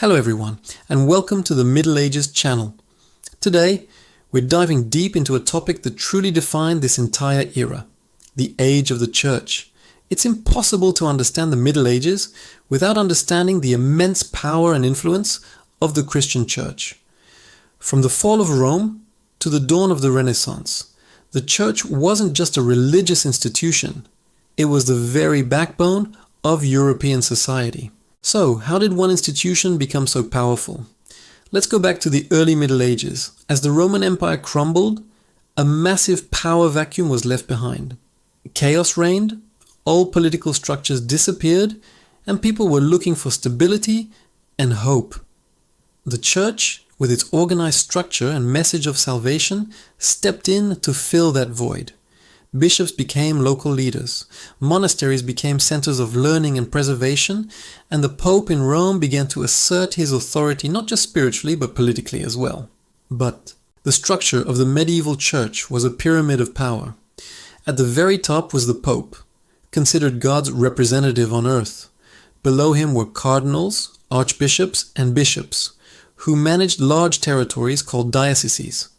Hello everyone, and welcome to the Middle Ages channel. Today, we're diving deep into a topic that truly defined this entire era, the age of the Church. It's impossible to understand the Middle Ages without understanding the immense power and influence of the Christian Church. From the fall of Rome to the dawn of the Renaissance, the Church wasn't just a religious institution, it was the very backbone of European society. So, how did one institution become so powerful? Let's go back to the early Middle Ages. As the Roman Empire crumbled, a massive power vacuum was left behind. Chaos reigned, old political structures disappeared, and people were looking for stability and hope. The Church, with its organized structure and message of salvation, stepped in to fill that void. Bishops became local leaders, monasteries became centers of learning and preservation, and the Pope in Rome began to assert his authority not just spiritually but politically as well. But the structure of the medieval church was a pyramid of power. At the very top was the Pope, considered God's representative on earth. Below him were cardinals, archbishops, and bishops, who managed large territories called dioceses.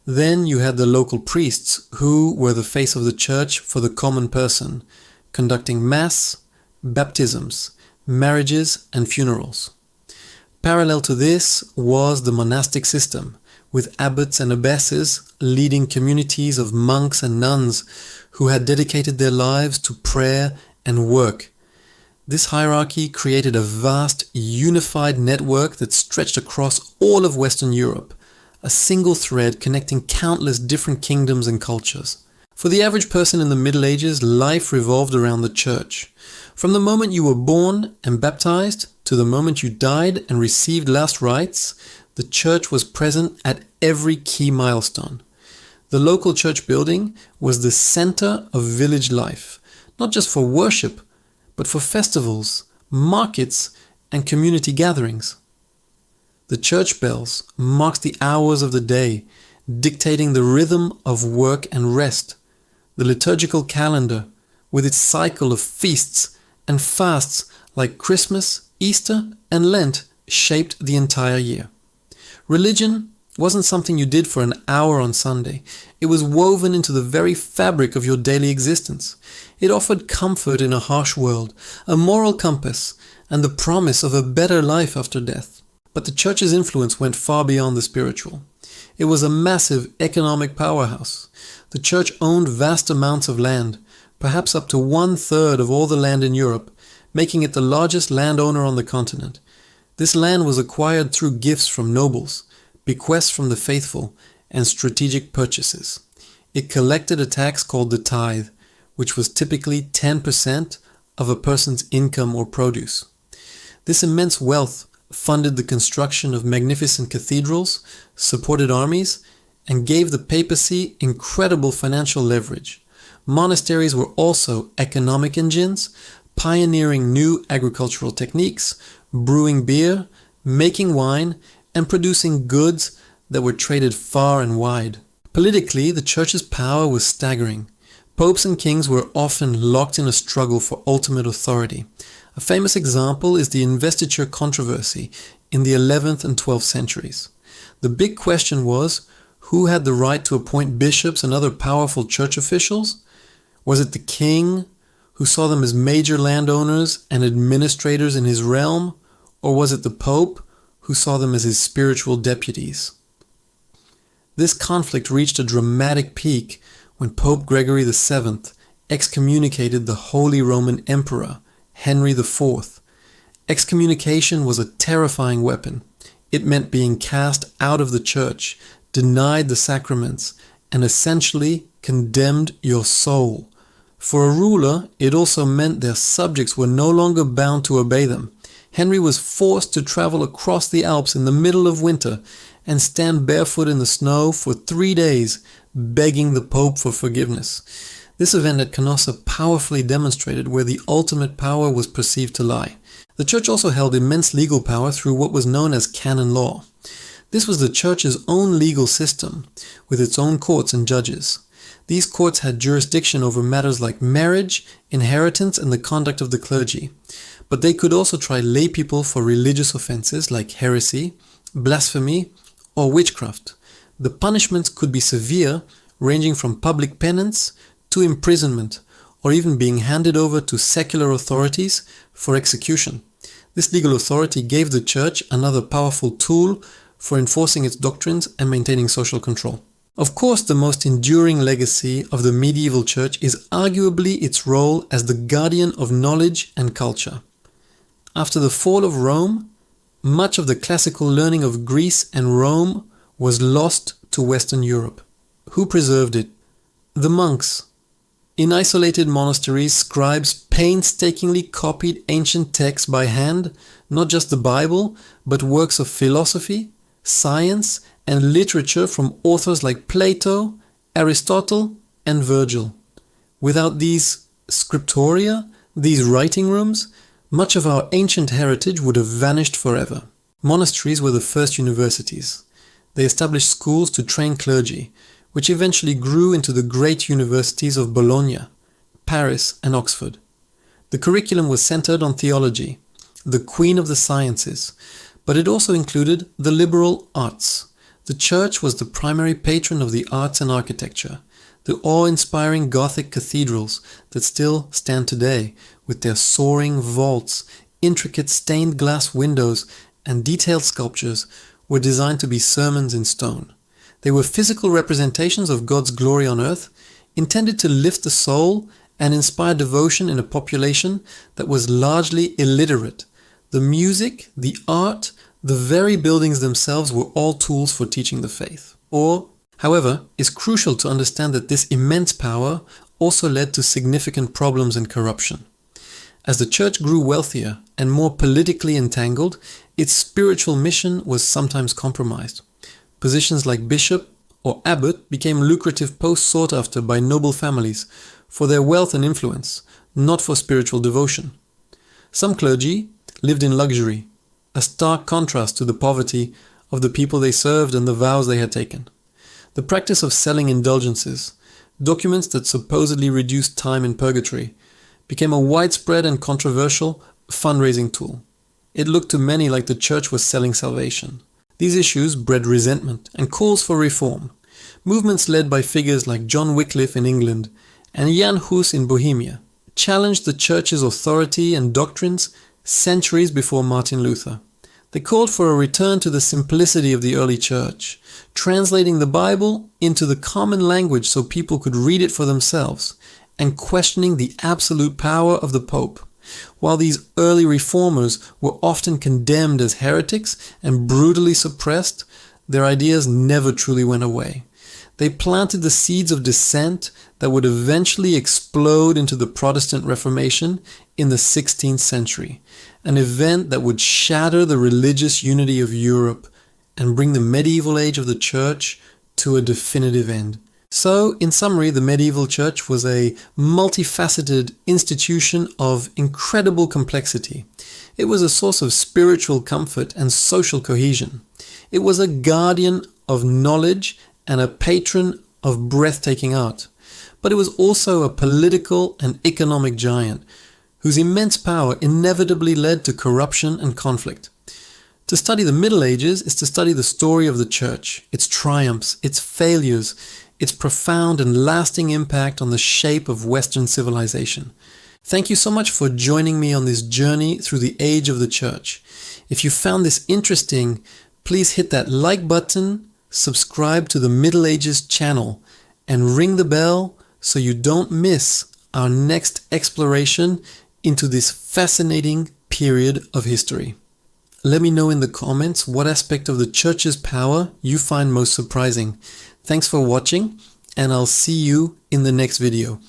Then you had the local priests, who were the face of the church for the common person, conducting mass, baptisms, marriages, and funerals. Parallel to this was the monastic system, with abbots and abbesses leading communities of monks and nuns who had dedicated their lives to prayer and work. This hierarchy created a vast, unified network that stretched across all of Western Europe, a single thread connecting countless different kingdoms and cultures. For the average person in the Middle Ages, life revolved around the church. From the moment you were born and baptized to the moment you died and received last rites, the church was present at every key milestone. The local church building was the center of village life, not just for worship, but for festivals, markets, and community gatherings. The church bells marked the hours of the day, dictating the rhythm of work and rest. The liturgical calendar, with its cycle of feasts and fasts like Christmas, Easter, and Lent, shaped the entire year. Religion wasn't something you did for an hour on Sunday. It was woven into the very fabric of your daily existence. It offered comfort in a harsh world, a moral compass, and the promise of a better life after death. But the church's influence went far beyond the spiritual. It was a massive economic powerhouse. The church owned vast amounts of land, perhaps up to 1/3 of all the land in Europe, making it the largest landowner on the continent. This land was acquired through gifts from nobles, bequests from the faithful, and strategic purchases. It collected a tax called the tithe, which was typically 10% of a person's income or produce. This immense wealth funded the construction of magnificent cathedrals, supported armies, and gave the papacy incredible financial leverage. Monasteries were also economic engines, pioneering new agricultural techniques, brewing beer, making wine, and producing goods that were traded far and wide. Politically, the church's power was staggering. Popes and kings were often locked in a struggle for ultimate authority. A famous example is the investiture controversy in the 11th and 12th centuries. The big question was, who had the right to appoint bishops and other powerful church officials? Was it the king, who saw them as major landowners and administrators in his realm? Or was it the Pope, who saw them as his spiritual deputies? This conflict reached a dramatic peak when Pope Gregory VII excommunicated the Holy Roman Emperor, Henry IV. Excommunication was a terrifying weapon. It meant being cast out of the church, denied the sacraments, and essentially condemned your soul. For a ruler, it also meant their subjects were no longer bound to obey them. Henry was forced to travel across the Alps in the middle of winter and stand barefoot in the snow for 3 days, begging the Pope for forgiveness. This event at Canossa powerfully demonstrated where the ultimate power was perceived to lie. The church also held immense legal power through what was known as canon law. This was the church's own legal system, with its own courts and judges. These courts had jurisdiction over matters like marriage, inheritance, and the conduct of the clergy. but they could also try lay people for religious offenses like heresy, blasphemy, or witchcraft. The punishments could be severe, ranging from public penance to imprisonment, or even being handed over to secular authorities for execution. This legal authority gave the Church another powerful tool for enforcing its doctrines and maintaining social control. Of course, the most enduring legacy of the medieval Church is arguably its role as the guardian of knowledge and culture. After the fall of Rome, much of the classical learning of Greece and Rome was lost to Western Europe. Who preserved it? The monks. In isolated monasteries, scribes painstakingly copied ancient texts by hand, not just the Bible, but works of philosophy, science, and literature from authors like Plato, Aristotle, and Virgil. Without these scriptoria, these writing rooms, much of our ancient heritage would have vanished forever. Monasteries were the first universities. They established schools to train clergy, which eventually grew into the great universities of Bologna, Paris, and Oxford. The curriculum was centered on theology, the queen of the sciences, but it also included the liberal arts. The Church was the primary patron of the arts and architecture, the awe-inspiring Gothic cathedrals that still stand today, with their soaring vaults, intricate stained glass windows, and detailed sculptures, were designed to be sermons in stone. They were physical representations of God's glory on earth, intended to lift the soul and inspire devotion in a population that was largely illiterate. The music, the art, the very buildings themselves were all tools for teaching the faith. However, it's crucial to understand that this immense power also led to significant problems and corruption. As the Church grew wealthier and more politically entangled, its spiritual mission was sometimes compromised. Positions like bishop or abbot became lucrative posts sought after by noble families for their wealth and influence, not for spiritual devotion. Some clergy lived in luxury, a stark contrast to the poverty of the people they served and the vows they had taken. The practice of selling indulgences, documents that supposedly reduced time in purgatory, became a widespread and controversial fundraising tool. It looked to many like the Church was selling salvation. These issues bred resentment and calls for reform. Movements led by figures like John Wycliffe in England and Jan Hus in Bohemia challenged the Church's authority and doctrines centuries before Martin Luther. They called for a return to the simplicity of the early Church, translating the Bible into the common language so people could read it for themselves, and questioning the absolute power of the Pope. While these early reformers were often condemned as heretics and brutally suppressed, their ideas never truly went away. They planted the seeds of dissent that would eventually explode into the Protestant Reformation in the 16th century, an event that would shatter the religious unity of Europe and bring the medieval age of the Church to a definitive end. So, in summary, the medieval Church was a multifaceted institution of incredible complexity. It was a source of spiritual comfort and social cohesion. It was a guardian of knowledge and a patron of breathtaking art. But it was also a political and economic giant, whose immense power inevitably led to corruption and conflict. To study the Middle Ages is to study the story of the Church, its triumphs, its failures, its profound and lasting impact on the shape of Western civilization. Thank you so much for joining me on this journey through the age of the Church. If you found this interesting, please hit that like button, subscribe to the Middle Ages channel, and ring the bell so you don't miss our next exploration into this fascinating period of history. Let me know in the comments what aspect of the Church's power you find most surprising. Thanks for watching, and I'll see you in the next video.